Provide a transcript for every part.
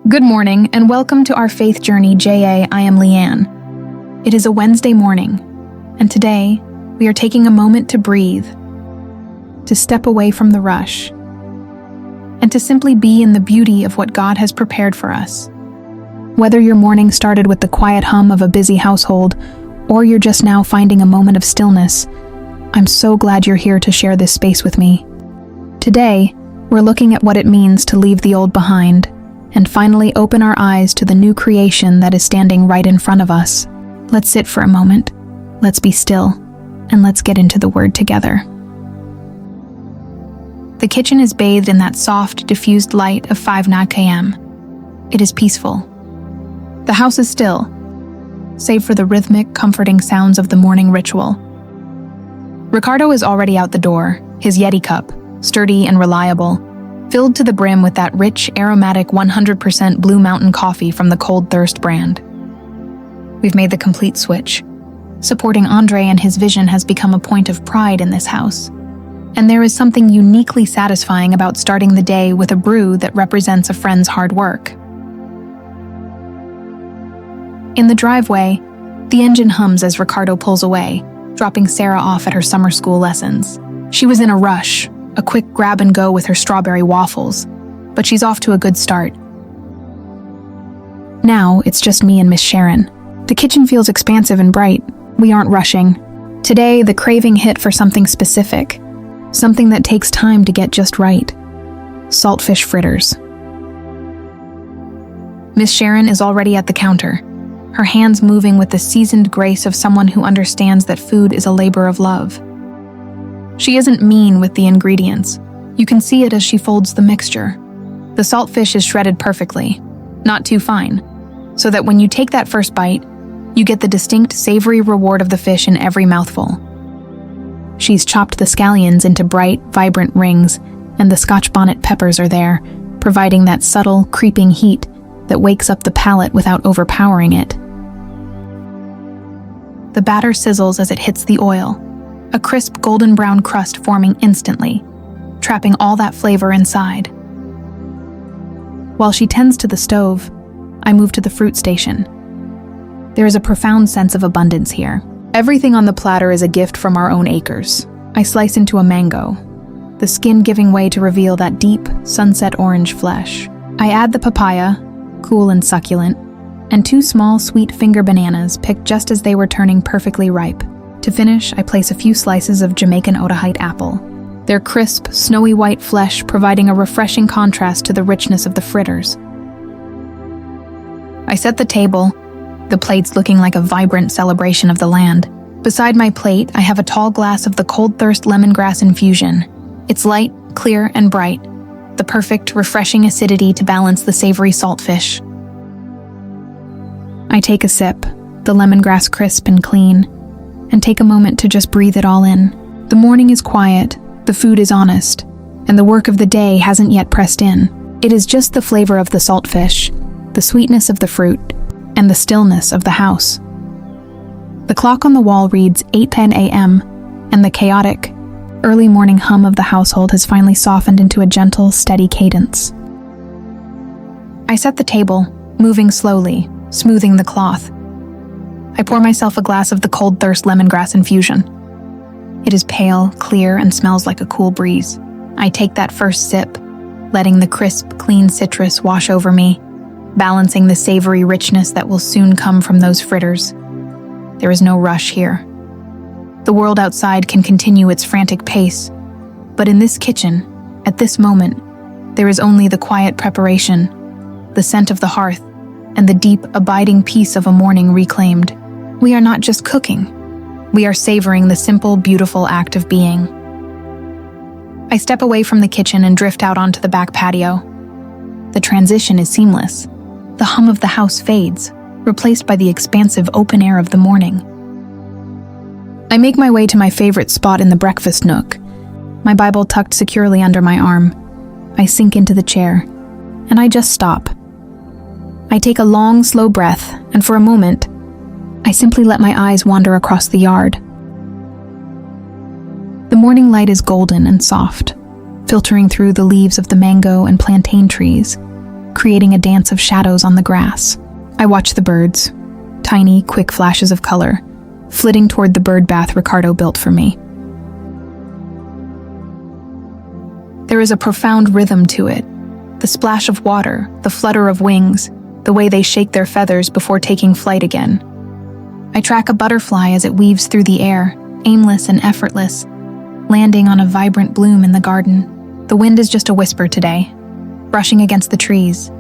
Good morning, and welcome to our faith journey, JA. I am Leanne. It is a Wednesday morning, and today we are taking a moment to breathe, to step away from the rush, and to simply be in the beauty of what God has prepared for us. Whether your morning started with the quiet hum of a busy household, or you're just now finding a moment of stillness, I'm so glad you're here to share this space with me. Today, we're looking at what it means to leave the old behind and finally open our eyes to the new creation that is standing right in front of us. Let's sit for a moment, let's be still, and let's get into the Word together. The kitchen is bathed in that soft, diffused light of 5 km. It is peaceful. The house is still, save for the rhythmic, comforting sounds of the morning ritual. Ricardo is already out the door, his Yeti cup, sturdy and reliable, filled to the brim with that rich, aromatic 100% Blue Mountain coffee from the Cold Thirst brand. We've made the complete switch. Supporting Andre and his vision has become a point of pride in this house. And there is something uniquely satisfying about starting the day with a brew that represents a friend's hard work. In the driveway, the engine hums as Ricardo pulls away, dropping Sarah off at her summer school lessons. She was in a rush, a quick grab and go with her strawberry waffles, but she's off to a good start. Now, it's just me and Miss Sharon. The kitchen feels expansive and bright. We aren't rushing. Today, the craving hit for something specific, something that takes time to get just right. Saltfish fritters. Miss Sharon is already at the counter, her hands moving with the seasoned grace of someone who understands that food is a labor of love. She isn't mean with the ingredients. You can see it as she folds the mixture. The saltfish is shredded perfectly, not too fine, so that when you take that first bite, you get the distinct savory reward of the fish in every mouthful. She's chopped the scallions into bright, vibrant rings, and the Scotch bonnet peppers are there, providing that subtle, creeping heat that wakes up the palate without overpowering it. The batter sizzles as it hits the oil, a crisp golden brown crust forming instantly, trapping all that flavor inside. While she tends to the stove, I move to the fruit station. There is a profound sense of abundance here. Everything on the platter is a gift from our own acres. I slice into a mango, the skin giving way to reveal that deep, sunset orange flesh. I add the papaya, cool and succulent, and 2 small, sweet finger bananas picked just as they were turning perfectly ripe. To finish, I place a few slices of Jamaican Otaheite apple, their crisp, snowy white flesh providing a refreshing contrast to the richness of the fritters. I set the table, the plates looking like a vibrant celebration of the land. Beside my plate, I have a tall glass of the Cold Thirst lemongrass infusion. It's light, clear, and bright, the perfect, refreshing acidity to balance the savory saltfish. I take a sip, the lemongrass crisp and clean, and take a moment to just breathe it all in. The morning is quiet, the food is honest, and the work of the day hasn't yet pressed in. It is just the flavor of the saltfish, the sweetness of the fruit, and the stillness of the house. The clock on the wall reads 8:10 a.m., and the chaotic, early morning hum of the household has finally softened into a gentle, steady cadence. I set the table, moving slowly, smoothing the cloth. I pour myself a glass of the Cold Thirst lemongrass infusion. It is pale, clear, and smells like a cool breeze. I take that first sip, letting the crisp, clean citrus wash over me, balancing the savory richness that will soon come from those fritters. There is no rush here. The world outside can continue its frantic pace, but in this kitchen, at this moment, there is only the quiet preparation, the scent of the hearth, and the deep, abiding peace of a morning reclaimed. We are not just cooking. We are savoring the simple, beautiful act of being. I step away from the kitchen and drift out onto the back patio. The transition is seamless. The hum of the house fades, replaced by the expansive open air of the morning. I make my way to my favorite spot in the breakfast nook, my Bible tucked securely under my arm. I sink into the chair, and I just stop. I take a long, slow breath, and for a moment, I simply let my eyes wander across the yard. The morning light is golden and soft, filtering through the leaves of the mango and plantain trees, creating a dance of shadows on the grass. I watch the birds, tiny, quick flashes of color, flitting toward the bird bath Ricardo built for me. There is a profound rhythm to it. The splash of water, the flutter of wings, the way they shake their feathers before taking flight again. I track a butterfly as it weaves through the air, aimless and effortless, landing on a vibrant bloom in the garden. The wind is just a whisper today, brushing against the trees,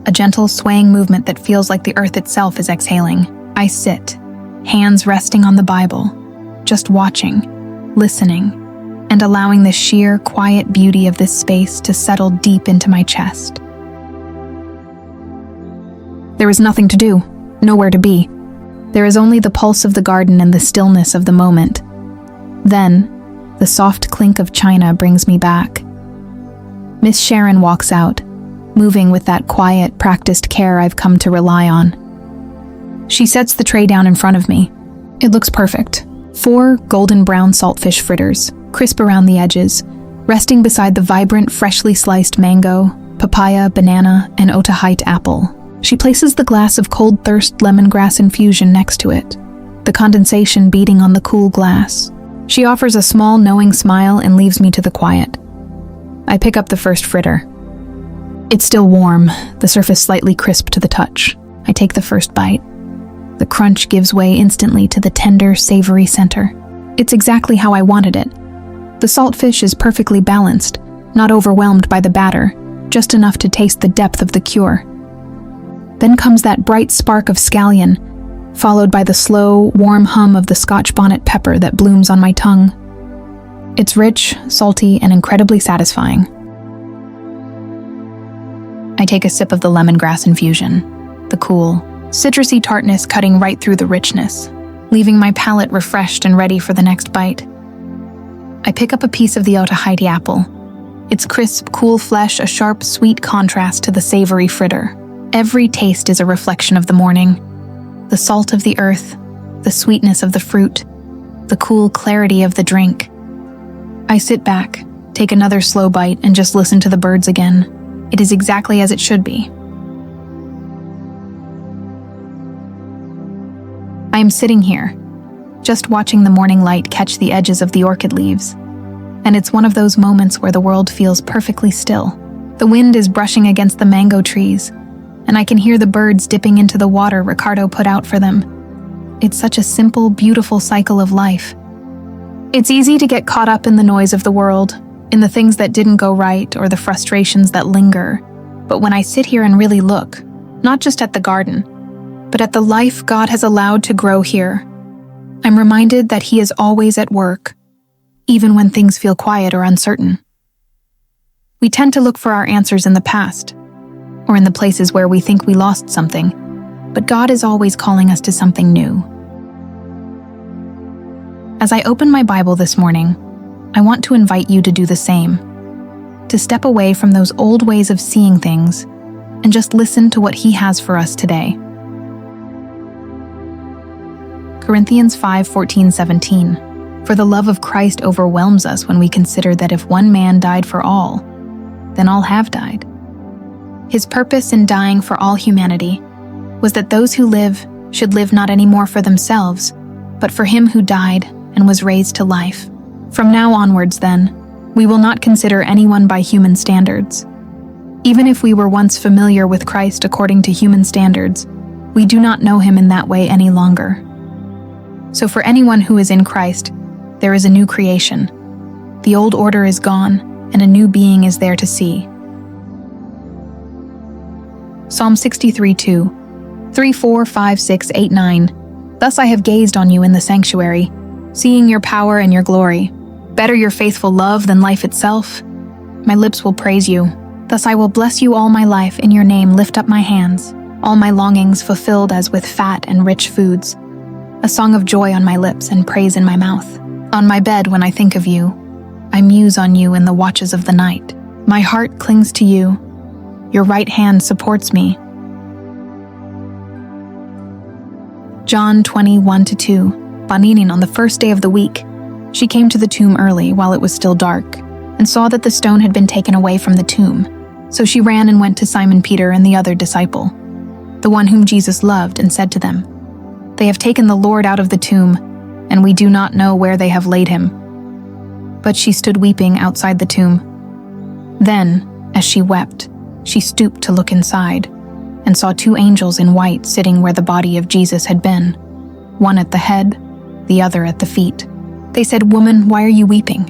a gentle swaying movement that feels like the earth itself is exhaling. I sit, hands resting on the Bible, just watching, listening, and allowing the sheer, quiet beauty of this space to settle deep into my chest. There is nothing to do, nowhere to be. There is only the pulse of the garden and the stillness of the moment. Then, the soft clink of china brings me back. Miss Sharon walks out, moving with that quiet, practiced care I've come to rely on. She sets the tray down in front of me. It looks perfect. 4 golden brown saltfish fritters, crisp around the edges, resting beside the vibrant, freshly sliced mango, papaya, banana, and Otahite apple. She places the glass of cold thirst lemongrass infusion next to it, the condensation beating on the cool glass. She offers a small, knowing smile and leaves me to the quiet. I pick up the first fritter. It's still warm, the surface slightly crisp to the touch. I take the first bite. The crunch gives way instantly to the tender, savory center. It's exactly how I wanted it. The saltfish is perfectly balanced, not overwhelmed by the batter, just enough to taste the depth of the cure. Then comes that bright spark of scallion, followed by the slow, warm hum of the Scotch bonnet pepper that blooms on my tongue. It's rich, salty, and incredibly satisfying. I take a sip of the lemongrass infusion, the cool, citrusy tartness cutting right through the richness, leaving my palate refreshed and ready for the next bite. I pick up a piece of the Otahite apple. Its crisp, cool flesh a sharp, sweet contrast to the savory fritter. Every taste is a reflection of the morning. The salt of the earth, the sweetness of the fruit, the cool clarity of the drink. I sit back, take another slow bite, and just listen to the birds again. It is exactly as it should be. I am sitting here, just watching the morning light catch the edges of the orchid leaves. And it's one of those moments where the world feels perfectly still. The wind is brushing against the mango trees, and I can hear the birds dipping into the water Ricardo put out for them. It's such a simple, beautiful cycle of life. It's easy to get caught up in the noise of the world, in the things that didn't go right or the frustrations that linger. But when I sit here and really look, not just at the garden, but at the life God has allowed to grow here, I'm reminded that He is always at work, even when things feel quiet or uncertain. We tend to look for our answers in the past, or in the places where we think we lost something, but God is always calling us to something new. As I open my Bible this morning, I want to invite you to do the same, to step away from those old ways of seeing things and just listen to what He has for us today. Corinthians 5:14-17. For the love of Christ overwhelms us when we consider that if one man died for all, then all have died. His purpose in dying for all humanity was that those who live should live not anymore for themselves, but for Him who died and was raised to life. From now onwards, then, we will not consider anyone by human standards. Even if we were once familiar with Christ according to human standards, we do not know Him in that way any longer. So for anyone who is in Christ, there is a new creation. The old order is gone, and a new being is there to see. Psalm 63:2, 3, 4, 5, 6, 8, 9. Thus I have gazed on you in the sanctuary, seeing your power and your glory. Better your faithful love than life itself. My lips will praise you. Thus I will bless you all my life. In your name lift up my hands, all my longings fulfilled as with fat and rich foods. A song of joy on my lips and praise in my mouth. On my bed when I think of you, I muse on you in the watches of the night. My heart clings to you. Your right hand supports me. John 20:1-2. Baninin on the first day of the week, she came to the tomb early while it was still dark, and saw that the stone had been taken away from the tomb. So she ran and went to Simon Peter and the other disciple, the one whom Jesus loved, and said to them, "They have taken the Lord out of the tomb, and we do not know where they have laid him." But she stood weeping outside the tomb. Then, as she wept, she stooped to look inside, and saw 2 angels in white sitting where the body of Jesus had been, one at the head, the other at the feet. They said, "Woman, why are you weeping?"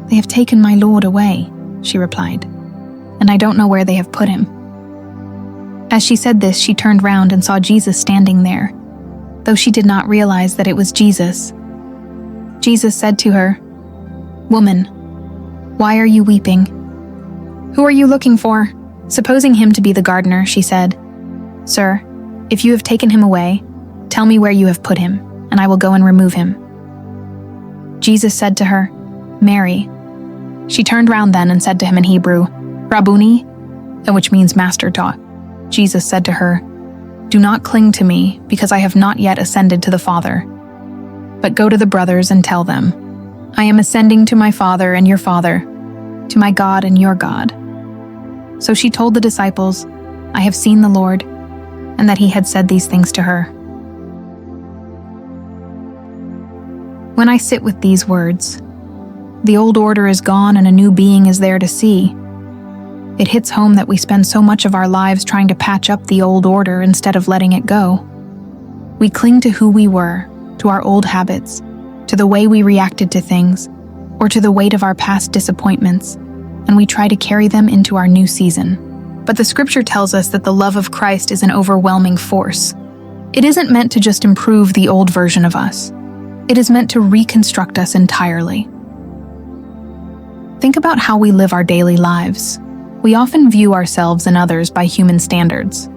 "They have taken my Lord away," she replied, "and I don't know where they have put him." As she said this, she turned round and saw Jesus standing there, though she did not realize that it was Jesus. Jesus said to her, "Woman, why are you weeping? Who are you looking for?" Supposing him to be the gardener, she said, "Sir, if you have taken him away, tell me where you have put him, and I will go and remove him." Jesus said to her, "Mary." She turned round then and said to him in Hebrew, "Rabboni," which means master taught. Jesus said to her, "Do not cling to me, because I have not yet ascended to the Father. But go to the brothers and tell them, I am ascending to my Father and your Father, to my God and your God." So she told the disciples, "I have seen the Lord," and that he had said these things to her. When I sit with these words, the old order is gone and a new being is there to see. It hits home that we spend so much of our lives trying to patch up the old order instead of letting it go. We cling to who we were, to our old habits, to the way we reacted to things, or to the weight of our past disappointments, and we try to carry them into our new season. But the scripture tells us that the love of Christ is an overwhelming force. It isn't meant to just improve the old version of us. It is meant to reconstruct us entirely. Think about how we live our daily lives. We often view ourselves and others by human standards.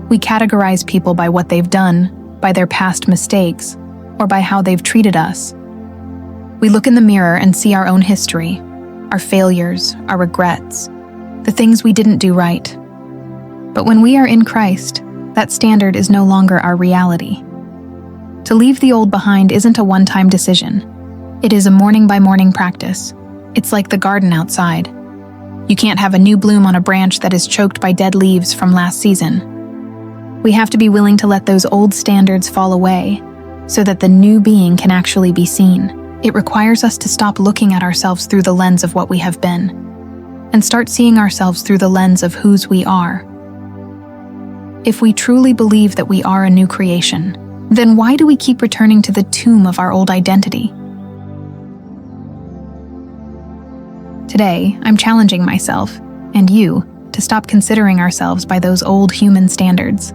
We categorize people by what they've done, by their past mistakes, or by how they've treated us. We look in the mirror and see our own history, our failures, our regrets, the things we didn't do right. But when we are in Christ, that standard is no longer our reality. To leave the old behind isn't a one-time decision. It is a morning-by-morning practice. It's like the garden outside. You can't have a new bloom on a branch that is choked by dead leaves from last season. We have to be willing to let those old standards fall away so that the new being can actually be seen. It requires us to stop looking at ourselves through the lens of what we have been and start seeing ourselves through the lens of whose we are. If we truly believe that we are a new creation, then why do we keep returning to the tomb of our old identity? Today, I'm challenging myself, and you, to stop considering ourselves by those old human standards.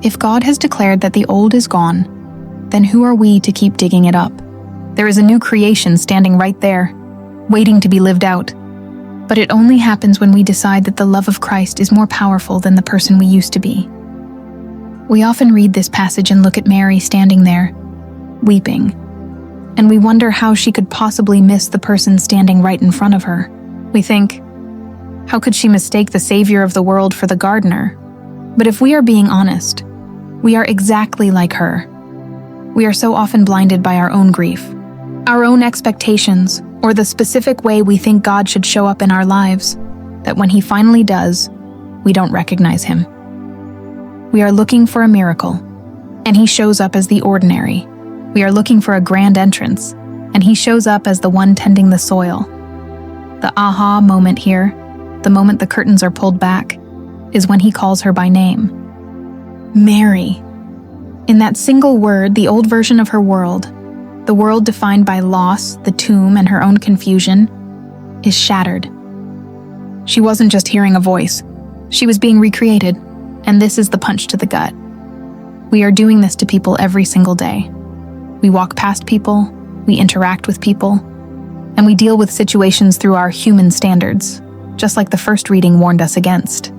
If God has declared that the old is gone, then who are we to keep digging it up? There is a new creation standing right there, waiting to be lived out. But it only happens when we decide that the love of Christ is more powerful than the person we used to be. We often read this passage and look at Mary standing there, weeping, and we wonder how she could possibly miss the person standing right in front of her. We think, how could she mistake the Savior of the world for the gardener? But if we are being honest, we are exactly like her. We are so often blinded by our own grief, our own expectations, or the specific way we think God should show up in our lives, that when He finally does, we don't recognize Him. We are looking for a miracle, and He shows up as the ordinary. We are looking for a grand entrance, and He shows up as the one tending the soil. The aha moment here, the moment the curtains are pulled back, is when He calls her by name. Mary. In that single word, the old version of her world, the world defined by loss, the tomb, and her own confusion, is shattered. She wasn't just hearing a voice. She was being recreated, and this is the punch to the gut. We are doing this to people every single day. We walk past people, we interact with people, and we deal with situations through our human standards, just like the first reading warned us against.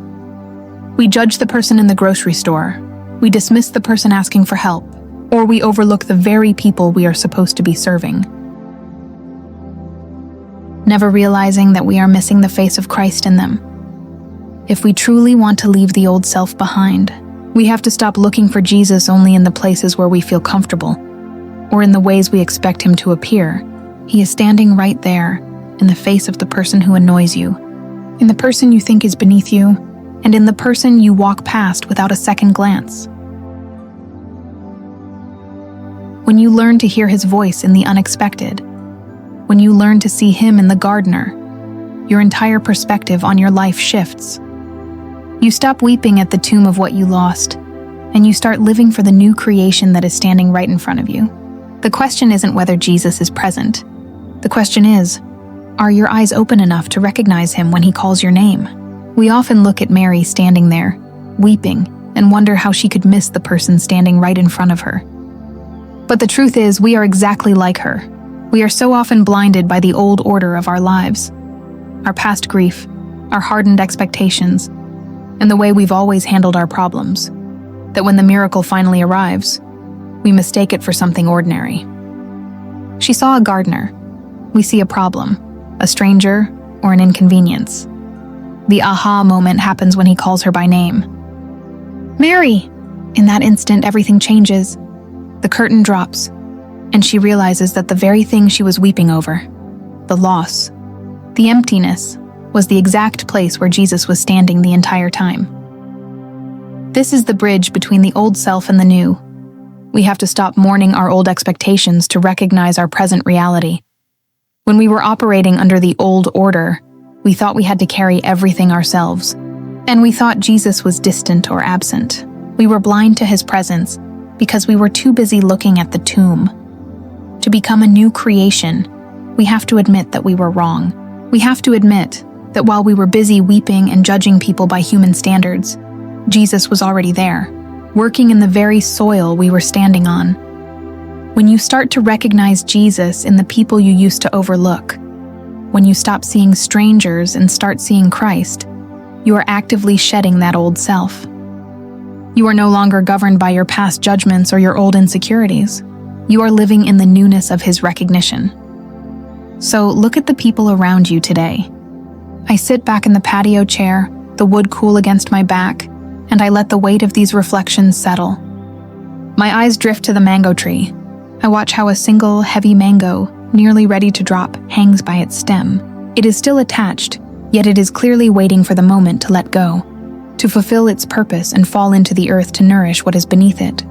We judge the person in the grocery store, we dismiss the person asking for help, or we overlook the very people we are supposed to be serving. Never realizing that we are missing the face of Christ in them. If we truly want to leave the old self behind, we have to stop looking for Jesus only in the places where we feel comfortable, or in the ways we expect Him to appear. He is standing right there, in the face of the person who annoys you, in the person you think is beneath you, and in the person you walk past without a second glance. When you learn to hear his voice in the unexpected, when you learn to see him in the gardener, your entire perspective on your life shifts. You stop weeping at the tomb of what you lost, and you start living for the new creation that is standing right in front of you. The question isn't whether Jesus is present. The question is, are your eyes open enough to recognize him when he calls your name? We often look at Mary standing there, weeping, and wonder how she could miss the person standing right in front of her. But the truth is, we are exactly like her. We are so often blinded by the old order of our lives, our past grief, our hardened expectations, and the way we've always handled our problems, that when the miracle finally arrives, we mistake it for something ordinary. She saw a gardener. We see a problem, a stranger, or an inconvenience. The aha moment happens when he calls her by name. Mary! In that instant, everything changes. The curtain drops, and she realizes that the very thing she was weeping over, the loss, the emptiness, was the exact place where Jesus was standing the entire time. This is the bridge between the old self and the new. We have to stop mourning our old expectations to recognize our present reality. When we were operating under the old order, we thought we had to carry everything ourselves, and we thought Jesus was distant or absent. We were blind to his presence because we were too busy looking at the tomb. To become a new creation, we have to admit that we were wrong. We have to admit that while we were busy weeping and judging people by human standards, Jesus was already there, working in the very soil we were standing on. When you start to recognize Jesus in the people you used to overlook, when you stop seeing strangers and start seeing Christ, you are actively shedding that old self. You are no longer governed by your past judgments or your old insecurities. You are living in the newness of his recognition. So look at the people around you today. I sit back in the patio chair, the wood cool against my back, and I let the weight of these reflections settle. My eyes drift to the mango tree. I watch how a single, heavy mango, nearly ready to drop, hangs by its stem. It is still attached, yet it is clearly waiting for the moment to let go, to fulfill its purpose and fall into the earth to nourish what is beneath it.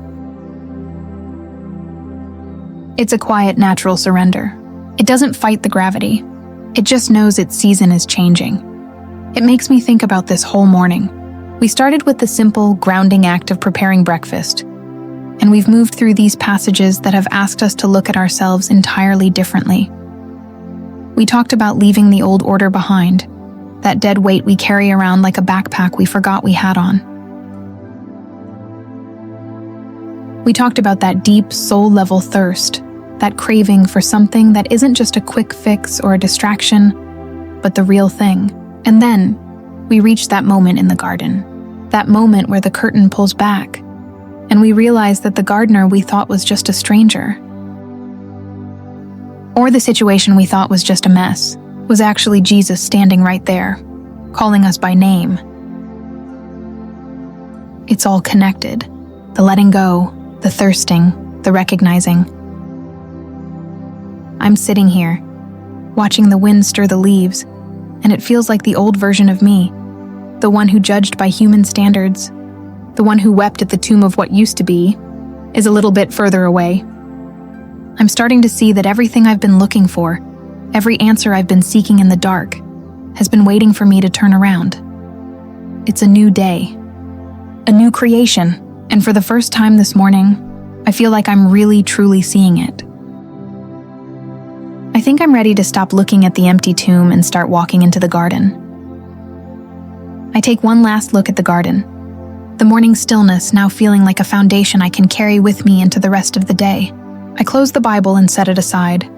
It's a quiet, natural surrender. It doesn't fight the gravity. It just knows its season is changing. It makes me think about this whole morning. We started with the simple, grounding act of preparing breakfast, and we've moved through these passages that have asked us to look at ourselves entirely differently. We talked about leaving the old order behind, that dead weight we carry around like a backpack we forgot we had on. We talked about that deep, soul-level thirst, that craving for something that isn't just a quick fix or a distraction, but the real thing. And then, we reached that moment in the garden, that moment where the curtain pulls back, and we realize that the gardener we thought was just a stranger, or the situation we thought was just a mess, was actually Jesus standing right there, calling us by name. It's all connected. The letting go, the thirsting, the recognizing. I'm sitting here, watching the wind stir the leaves, and it feels like the old version of me, the one who judged by human standards, the one who wept at the tomb of what used to be, is a little bit further away. I'm starting to see that everything I've been looking for, every answer I've been seeking in the dark, has been waiting for me to turn around. It's a new day, a new creation, and for the first time this morning, I feel like I'm really, truly seeing it. I think I'm ready to stop looking at the empty tomb and start walking into the garden. I take one last look at the garden, the morning stillness now feeling like a foundation I can carry with me into the rest of the day. I close the Bible and set it aside,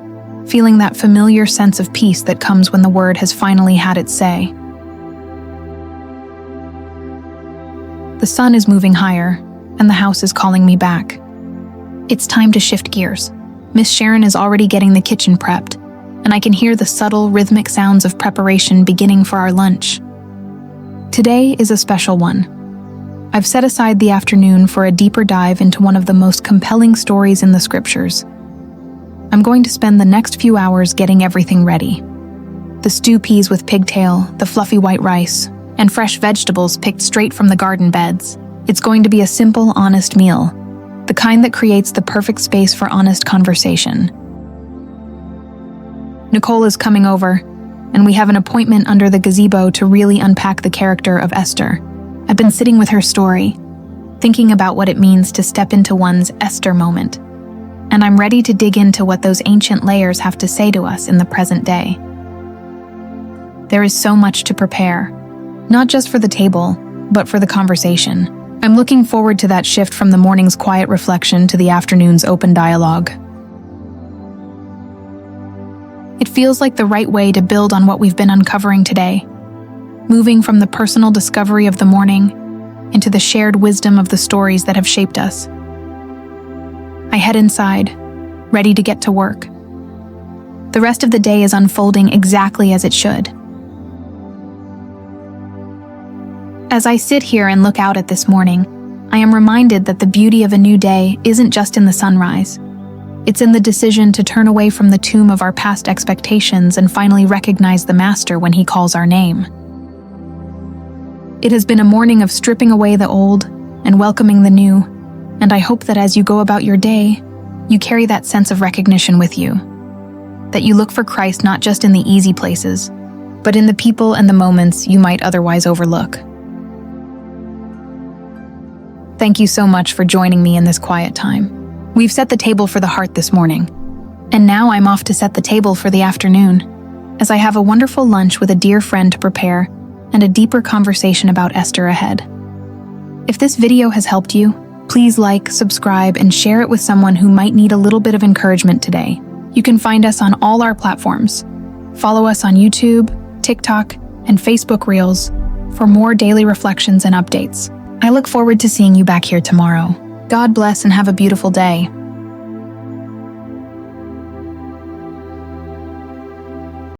feeling that familiar sense of peace that comes when the Word has finally had its say. The sun is moving higher, and the house is calling me back. It's time to shift gears. Miss Sharon is already getting the kitchen prepped, and I can hear the subtle, rhythmic sounds of preparation beginning for our lunch. Today is a special one. I've set aside the afternoon for a deeper dive into one of the most compelling stories in the scriptures. I'm going to spend the next few hours getting everything ready. The stew peas with pigtail, the fluffy white rice, and fresh vegetables picked straight from the garden beds. It's going to be a simple, honest meal, the kind that creates the perfect space for honest conversation. Nicole is coming over, and we have an appointment under the gazebo to really unpack the character of Esther. I've been sitting with her story, thinking about what it means to step into one's Esther moment, and I'm ready to dig into what those ancient layers have to say to us in the present day. There is so much to prepare, not just for the table, but for the conversation. I'm looking forward to that shift from the morning's quiet reflection to the afternoon's open dialogue. It feels like the right way to build on what we've been uncovering today, moving from the personal discovery of the morning into the shared wisdom of the stories that have shaped us. I head inside, ready to get to work. The rest of the day is unfolding exactly as it should. As I sit here and look out at this morning, I am reminded that the beauty of a new day isn't just in the sunrise. It's in the decision to turn away from the tomb of our past expectations and finally recognize the Master when he calls our name. It has been a morning of stripping away the old and welcoming the new, and I hope that as you go about your day, you carry that sense of recognition with you. That you look for Christ not just in the easy places, but in the people and the moments you might otherwise overlook. Thank you so much for joining me in this quiet time. We've set the table for the heart this morning, and now I'm off to set the table for the afternoon, as I have a wonderful lunch with a dear friend to prepare and a deeper conversation about Esther ahead. If this video has helped you, please like, subscribe, and share it with someone who might need a little bit of encouragement today. You can find us on all our platforms. Follow us on YouTube, TikTok, and Facebook Reels for more daily reflections and updates. I look forward to seeing you back here tomorrow. God bless and have a beautiful day.